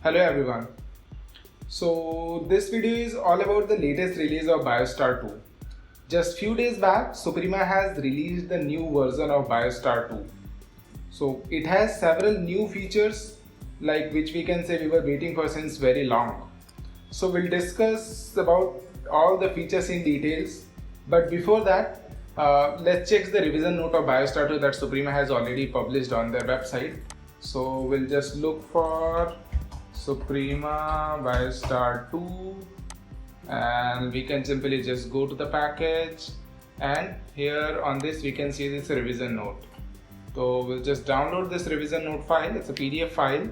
Hello everyone. So this video is all about the latest release of BioStar 2. Just few days back, Suprema has released the new version of BioStar 2. So it has several new features like which we can say we were waiting for since very long. So we'll discuss about all the features in details. But before that, let's check the revision note of BioStar 2 that Suprema has already published on their website. So we'll just look for Suprema BioStar 2 and we can simply just go to the package, and here on this we can see this revision note. So we'll just download this revision note file. It's a PDF file.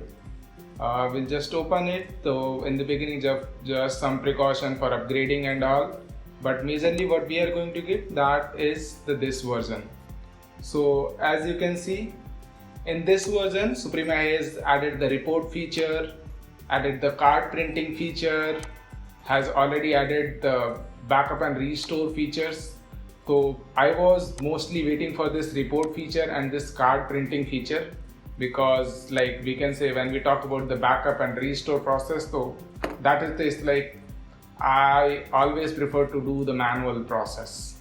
We'll just open it. So in the beginning just some precaution for upgrading and all, but majorly what we are going to get, that is this version. So as you can see, in this version Suprema has added the report feature, added the card printing feature, has already added the backup and restore features. So I was mostly waiting for this report feature and this card printing feature, because like we can say when we talk about the backup and restore process, so that is this, like I always prefer to do the manual process.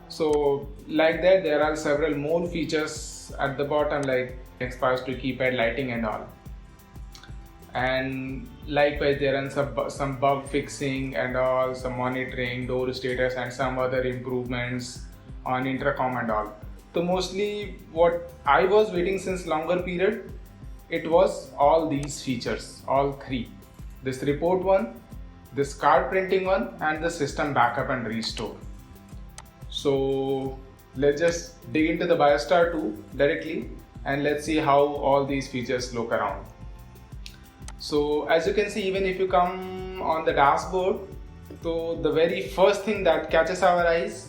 So like that there are several more features at the bottom, like expires to keypad lighting and all. And likewise there are some bug fixing and all, some monitoring, door status and some other improvements on intercom and all. So mostly what I was waiting since longer period, it was all these features, all three. This report one, this card printing one, and the system backup and restore. So let's just dig into the BioStar 2 directly and let's see how all these features look around. So as you can see, even if you come on the dashboard, so the very first thing that catches our eyes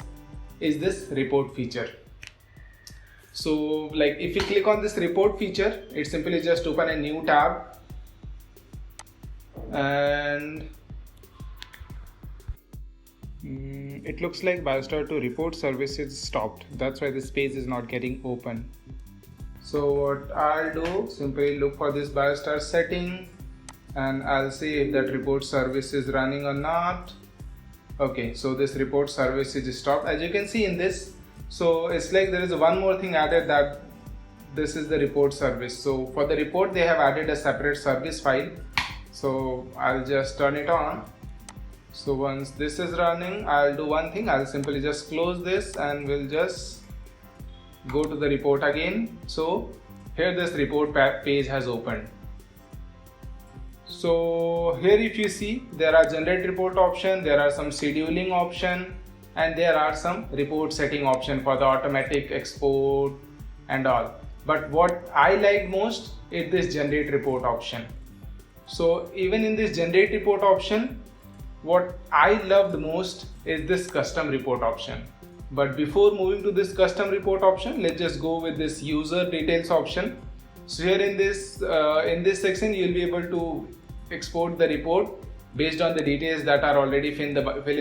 is this report feature. So like if you click on this report feature, it simply just open a new tab, and it looks like BioStar 2 report services stopped. That's why this page is not getting open. So what I'll do, simply look for this BioStar setting and I'll see if that report service is running or not. Okay, so this report service is stopped. As you can see in this, so it's like there is one more thing added, that this is the report service. So for the report they have added a separate service file. So I'll just turn it on. So once this is running, I'll do one thing, I'll simply just close this and we'll just go to the report again. So here this report page has opened. So here if you see, there are generate report option, there are some scheduling option, and there are some report setting option for the automatic export and all. But what I like most is this generate report option. So even in this generate report option, what I loved most is this custom report option. But before moving to this custom report option, let's just go with this user details option. So here in this section, you'll be able to export the report based on the details that are already fill in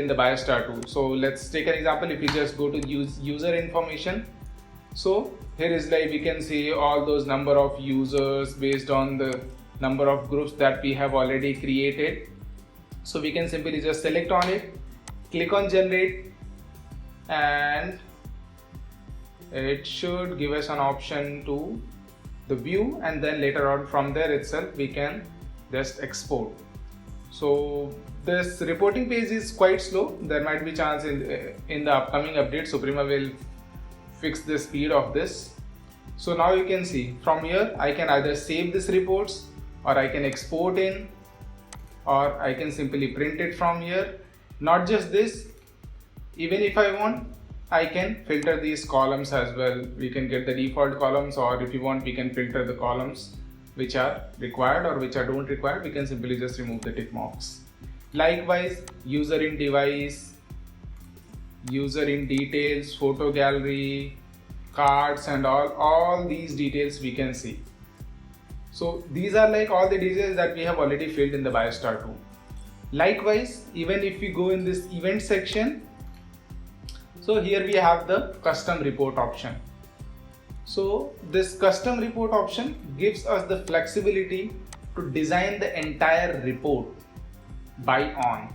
the BioStar 2. So let's take an example. If you just go to user information, so here is like we can see all those number of users based on the number of groups that we have already created. So we can simply just select on it, click on generate, and it should give us an option to the view, and then later on from there itself we can just export. So this reporting page is quite slow. There might be chance in the upcoming update Suprema will fix the speed of this. So now you can see from here I can either save this reports, or I can export in, or I can simply print it from here. Not just this, even if I want, I can filter these columns as well. We can get the default columns, or if you want we can filter the columns which are required or which are don't require. We can simply just remove the tick marks. Likewise, user in device, user in details, photo gallery, cards and all these details we can see. So these are like all the details that we have already filled in the BioStar 2. Likewise, even if we go in this event section, so here we have the custom report option. So this custom report option gives us the flexibility to design the entire report by on.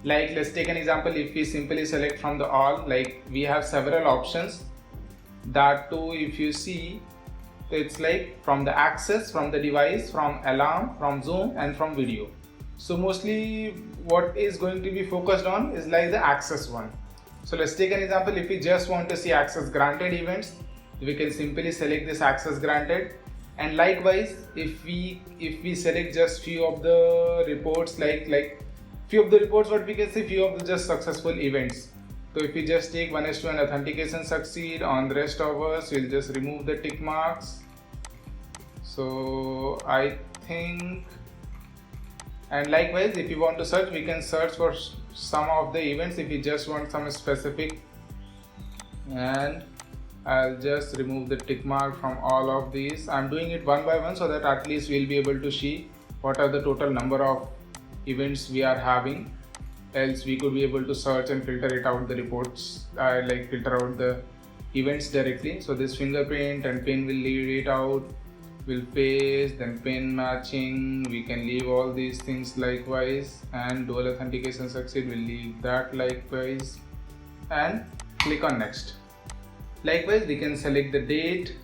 Like let's take an example. If we simply select from the all, like we have several options. That too, if you see, it's like from the access, from the device, from alarm, from zoom, and from video. So mostly what is going to be focused on is like the access one. So let's take an example. If we just want to see access granted events, we can simply select this access granted. And likewise, if we select just few of the reports, like few of the reports, what we can say, few of the just successful events. So if we just take 1:1 authentication succeed, on the rest of us, we'll just remove the tick marks. So I think, and likewise, if you want to search, we can search for some of the events if you just want some specific, and I'll just remove the tick mark from all of these. I'm doing it one by one so that at least we'll be able to see what are the total number of events we are having. Else we could be able to search and filter it out the reports, like filter out the events directly. So this fingerprint and pin will leave it out, will paste, then pin matching, we can leave all these things likewise, and dual authentication succeed, will leave that likewise, and click on next. Likewise, we can select the date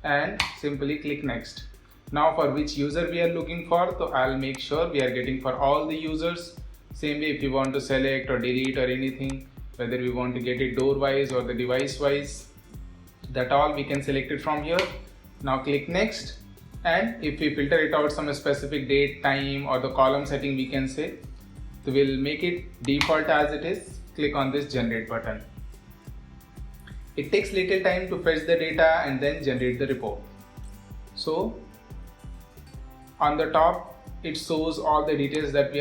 and simply click next. Now for which user we are looking for, so I'll make sure we are getting for all the users. Same way, if you want to select or delete or anything, whether we want to get it door wise or the device wise, that all we can select it from here. Now click next, and if we filter it out some specific date, time, or the column setting, we can say, so we'll make it default as it is. Click on this generate button. It takes little time to fetch the data and then generate the report. So on the top, it shows all the details that we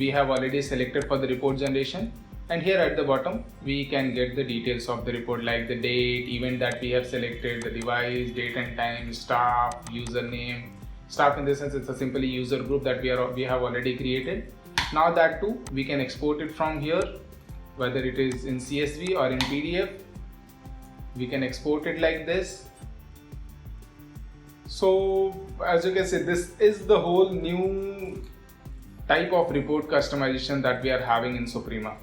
have already selected for the report generation, and here at the bottom we can get the details of the report, like the date, event that we have selected, the device, date and time, staff, username. Staff in this sense, it's a simply user group that we have already created. Now that too we can export it from here, whether it is in CSV or in PDF. We can export it like this. So as you can see, this is the whole new type of report customization that we are having in Suprema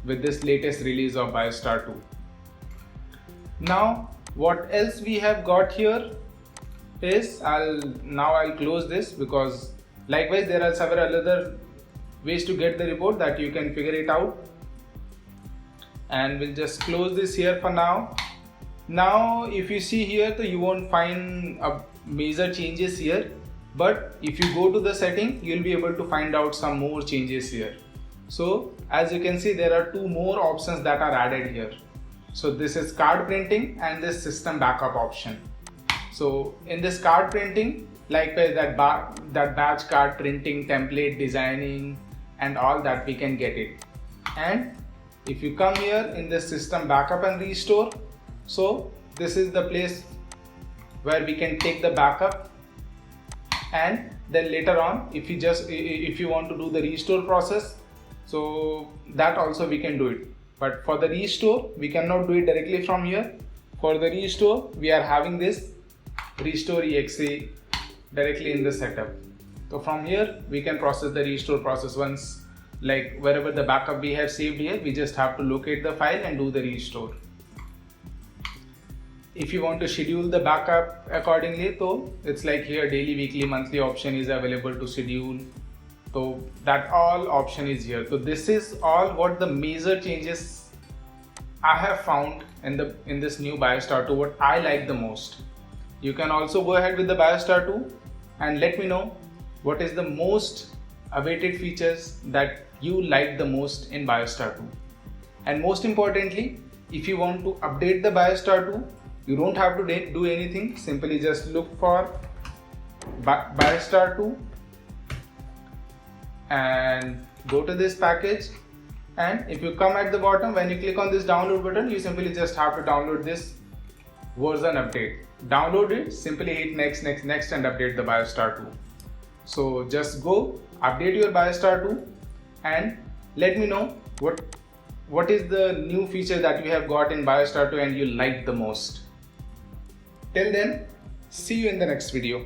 with this latest release of BioStar 2. Now what else we have got here is, I'll close this, because likewise there are several other ways to get the report that you can figure it out, and we'll just close this here for now. Now if you see here, so you won't find major changes here, but if you go to the setting, you'll be able to find out some more changes here. So as you can see, there are two more options that are added here. So this is card printing and this system backup option. So in this card printing, likewise that batch card printing, template designing, and all that, we can get it. And if you come here in this system backup and restore, so this is the place where we can take the backup, and then later on if you want to do the restore process, so that also we can do it. But for the restore, we cannot do it directly from here. For the restore, we are having this restore exe directly in the setup. So from here we can process the restore process once, like wherever the backup we have saved here, we just have to locate the file and do the restore. If you want to schedule the backup accordingly, so it's like here daily, weekly, monthly option is available to schedule. So that all option is here. So this is all what the major changes I have found in this new BioStar 2, what I like the most. You can also go ahead with the BioStar 2 and let me know what is the most awaited features that you like the most in BioStar 2. And most importantly, if you want to update the BioStar 2, you don't have to do anything. Simply just look for BioStar 2 and go to this package, and if you come at the bottom, when you click on this download button, you simply just have to download this version update. Download it, simply hit next and update the BioStar 2. So just go update your BioStar 2 and let me know what is the new feature that you have got in BioStar 2 and you like the most. Till then, see you in the next video.